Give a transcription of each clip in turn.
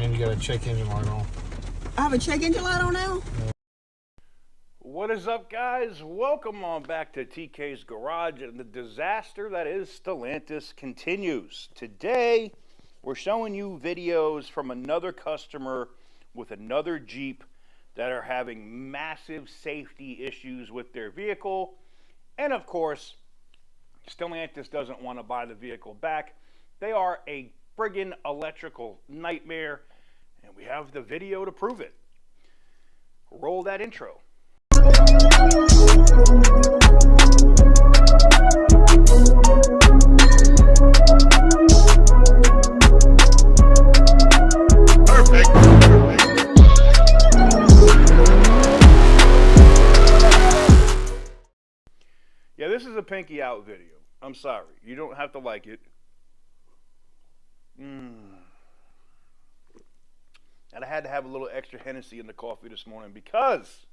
And you got a check engine light on. I have a check engine light on now? What is up, guys? Welcome on back to TK's Garage, and the disaster that is Stellantis continues. Today, we're showing you videos from another customer with another Jeep that are having massive safety issues with their vehicle. And of course, Stellantis doesn't want to buy the vehicle back. They are a friggin' electrical nightmare, and we have the video to prove it. Roll that intro. Perfect. Yeah, this is a pinky out video. I'm sorry. You don't have to like it. And I had to have a little extra Hennessy in the coffee this morning because,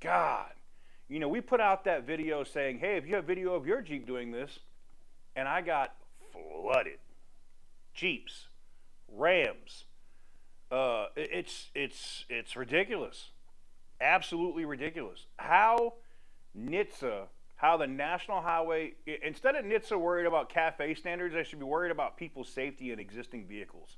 God, you know, we put out that video saying, hey, if you have video of your Jeep doing this, and I got flooded. Jeeps, Rams, it's ridiculous. Absolutely ridiculous. How the National Highway, instead of NHTSA worried about CAFE standards, they should be worried about people's safety in existing vehicles.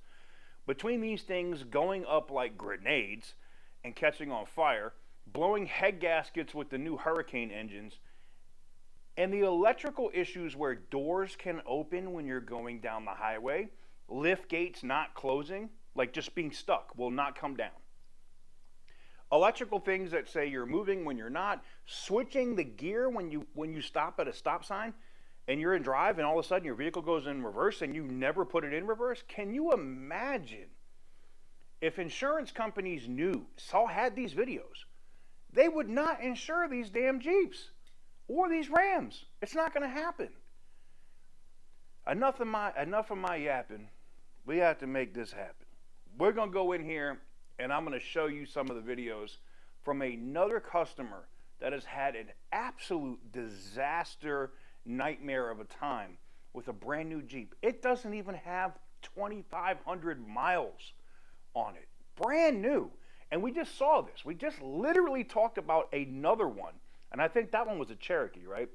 Between these things going up like grenades and catching on fire, blowing head gaskets with the new Hurricane engines, and the electrical issues where doors can open when you're going down the highway, lift gates not closing, like just being stuck, will not come down. Electrical things that say you're moving when you're not, switching the gear when you stop at a stop sign and you're in drive and all of a sudden your vehicle goes in reverse and you never put it in reverse. Can you imagine if insurance companies had these videos, they would not insure these damn Jeeps or these Rams. It's not going to happen. Enough of my yapping. We have to make this happen. We're going to go in here and I'm going to show you some of the videos from another customer that has had an absolute disaster nightmare of a time with a brand new Jeep. It doesn't even have 2,500 miles on it. Brand new. And we just saw this. We just literally talked about another one. And I think that one was a Cherokee, right?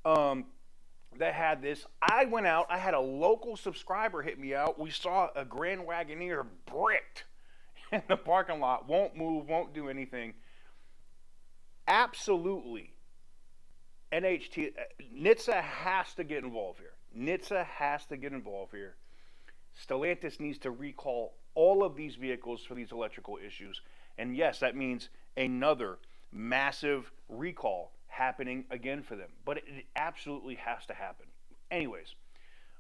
That had this. I went out. I had a local subscriber hit me out. We saw a Grand Wagoneer bricked in the parking lot. Won't move, won't do anything. Absolutely. NHTSA has to get involved here. NHTSA has to get involved here. Stellantis needs to recall all of these vehicles for these electrical issues. And yes, that means another massive recall happening again for them. But it absolutely has to happen. Anyways,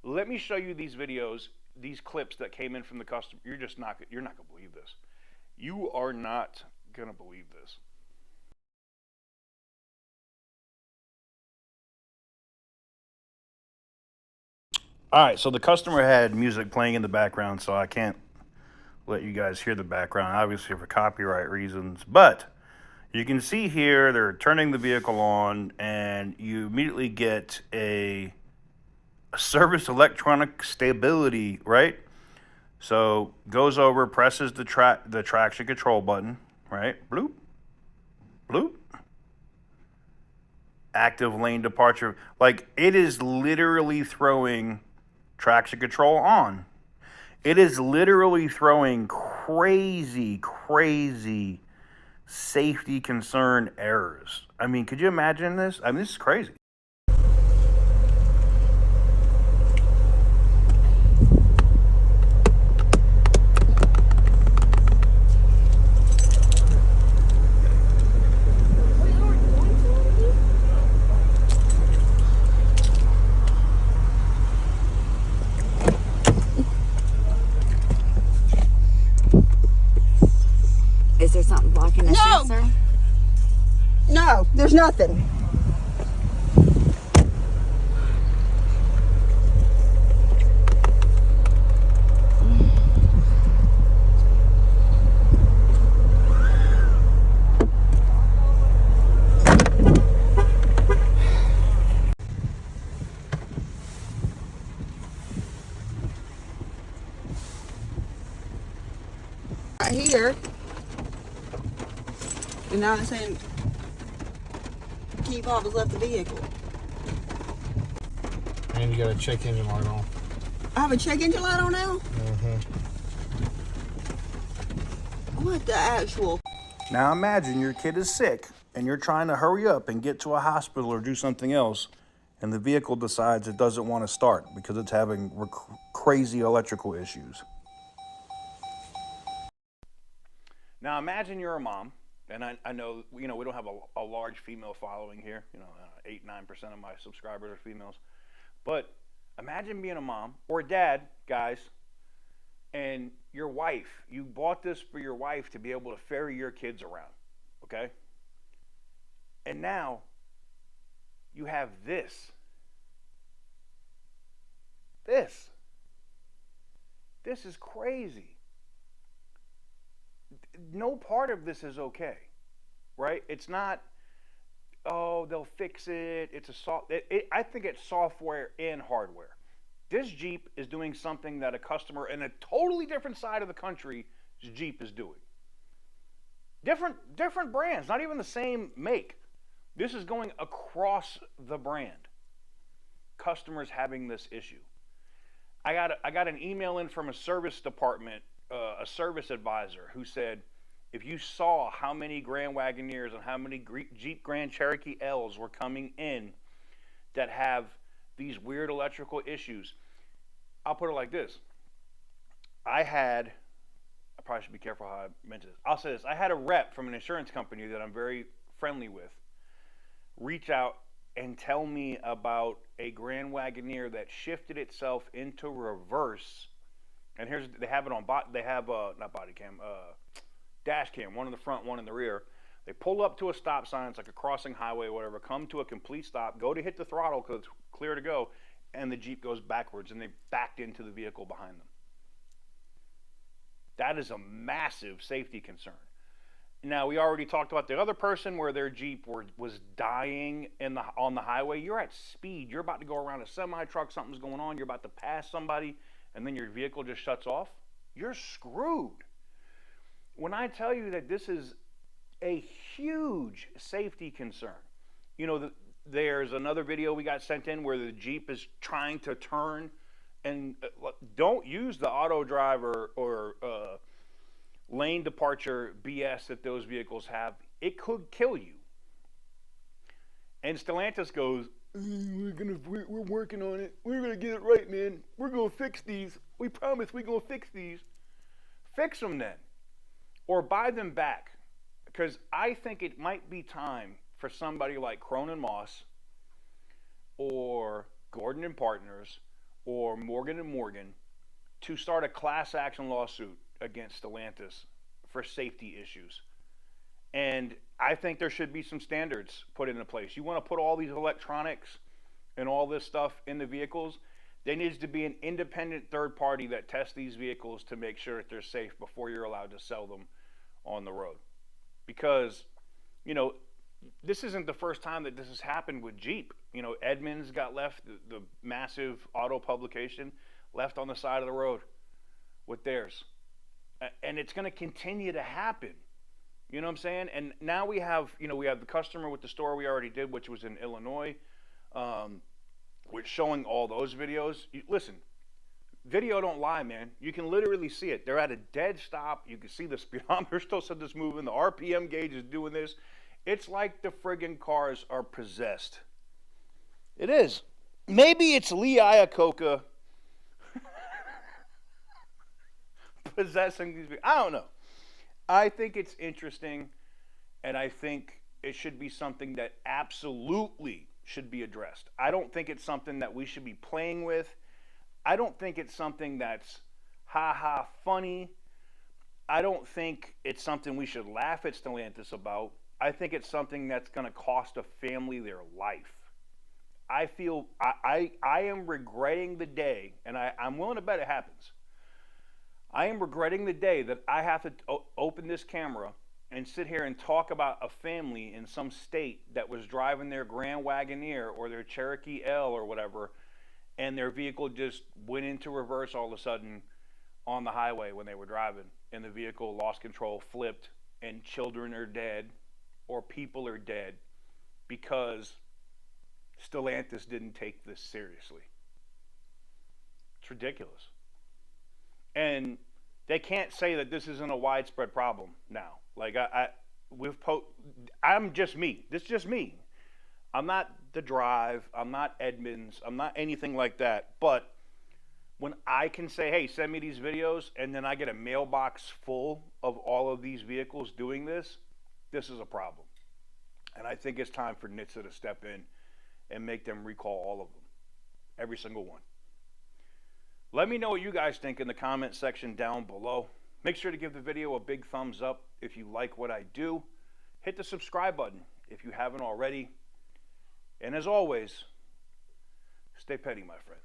let me show you these videos, these clips that came in from the customer. You're not going to believe this. You are not going to believe this. All right, so the customer had music playing in the background, so I can't let you guys hear the background, obviously for copyright reasons. But you can see here they're turning the vehicle on, and you immediately get a service electronic stability, right? So goes over, presses the traction control button, right? Bloop, bloop. Active lane departure. Like, it is literally throwing traction control on. It is literally throwing crazy safety concern errors. I mean, could you imagine this? I mean, this is crazy. Is there something blocking the sensor? No, there's nothing. right here. And now it's saying key fob has left the vehicle. And you got a check engine light on. I have a check engine light on now? What the actual? Now imagine your kid is sick and you're trying to hurry up and get to a hospital or do something else, and the vehicle decides it doesn't want to start because it's having crazy electrical issues. Now imagine you're a mom, and I know we don't have a large female following here. 8-9% of my subscribers are females, but imagine being a mom or a dad, guys, and your wife. You bought this for your wife to be able to ferry your kids around, okay? And now you have this. This is crazy. No part of this is okay, right? It's not, oh, they'll fix it. I think it's software and hardware. This Jeep is doing something that a customer in a totally different side of the country's Jeep is doing. Different brands, not even the same make. This is going across the brand. Customers having this issue. I got an email in from a service department, a service advisor, who said, if you saw how many Grand Wagoneers and how many Jeep Grand Cherokee L's were coming in that have these weird electrical issues, I'll put it like this. I probably should be careful how I mention this. I'll say this. I had a rep from an insurance company that I'm very friendly with reach out and tell me about a Grand Wagoneer that shifted itself into reverse. And they have it on not body cam, dash cam, one in the front, one in the rear. They pull up to a stop sign, it's like a crossing highway or whatever, come to a complete stop, go to hit the throttle because it's clear to go, and the Jeep goes backwards and they backed into the vehicle behind them. That is a massive safety concern. Now, we already talked about the other person where their Jeep was dying on the highway. You're at speed. You're about to go around a semi-truck. Something's going on. You're about to pass somebody, and then your vehicle just shuts off. You're screwed. When I tell you that this is a huge safety concern, there's another video we got sent in where the Jeep is trying to turn, and don't use the auto drive or lane departure BS that those vehicles have. It could kill you. And Stellantis goes, we're working on it. We're gonna get it right, man. We're gonna fix these. We promise we're gonna fix these. Fix them then, or buy them back, because I think it might be time for somebody like Cronin Moss or Gordon and Partners or Morgan and Morgan to start a class action lawsuit against Stellantis for safety issues. And I think there should be some standards put into place. You want to put all these electronics and all this stuff in the vehicles, there needs to be an independent third party that tests these vehicles to make sure that they're safe before you're allowed to sell them on the road. Because, this isn't the first time that this has happened with Jeep. Edmunds got left, the massive auto publication, left on the side of the road with theirs. And it's going to continue to happen. You know what I'm saying? And now we have the customer with the store we already did, which was in Illinois, which showing all those videos. Listen, video don't lie, man. You can literally see it. They're at a dead stop. You can see the speedometer still said this moving. The RPM gauge is doing this. It's like the friggin' cars are possessed. It is. Maybe it's Lee Iacocca possessing these vehicles. I don't know. I think it's interesting, and I think it should be something that absolutely should be addressed. I don't think it's something that we should be playing with. I don't think it's something that's ha-ha funny. I don't think it's something we should laugh at Stellantis about. I think it's something that's going to cost a family their life. I feel I am regretting the day, and I'm willing to bet it happens. I am regretting the day that I have to open this camera and sit here and talk about a family in some state that was driving their Grand Wagoneer or their Cherokee L or whatever, and their vehicle just went into reverse all of a sudden on the highway when they were driving, and the vehicle lost control, flipped, and children are dead or people are dead because Stellantis didn't take this seriously. It's ridiculous. And they can't say that this isn't a widespread problem now. Like I'm just me. This is just me. I'm not The Drive. I'm not Edmonds. I'm not anything like that. But when I can say, hey, send me these videos, and then I get a mailbox full of all of these vehicles doing this, this is a problem. And I think it's time for NHTSA to step in and make them recall all of them. Every single one. Let me know what you guys think in the comment section down below. Make sure to give the video a big thumbs up if you like what I do. Hit the subscribe button if you haven't already. And as always, stay petty, my friends.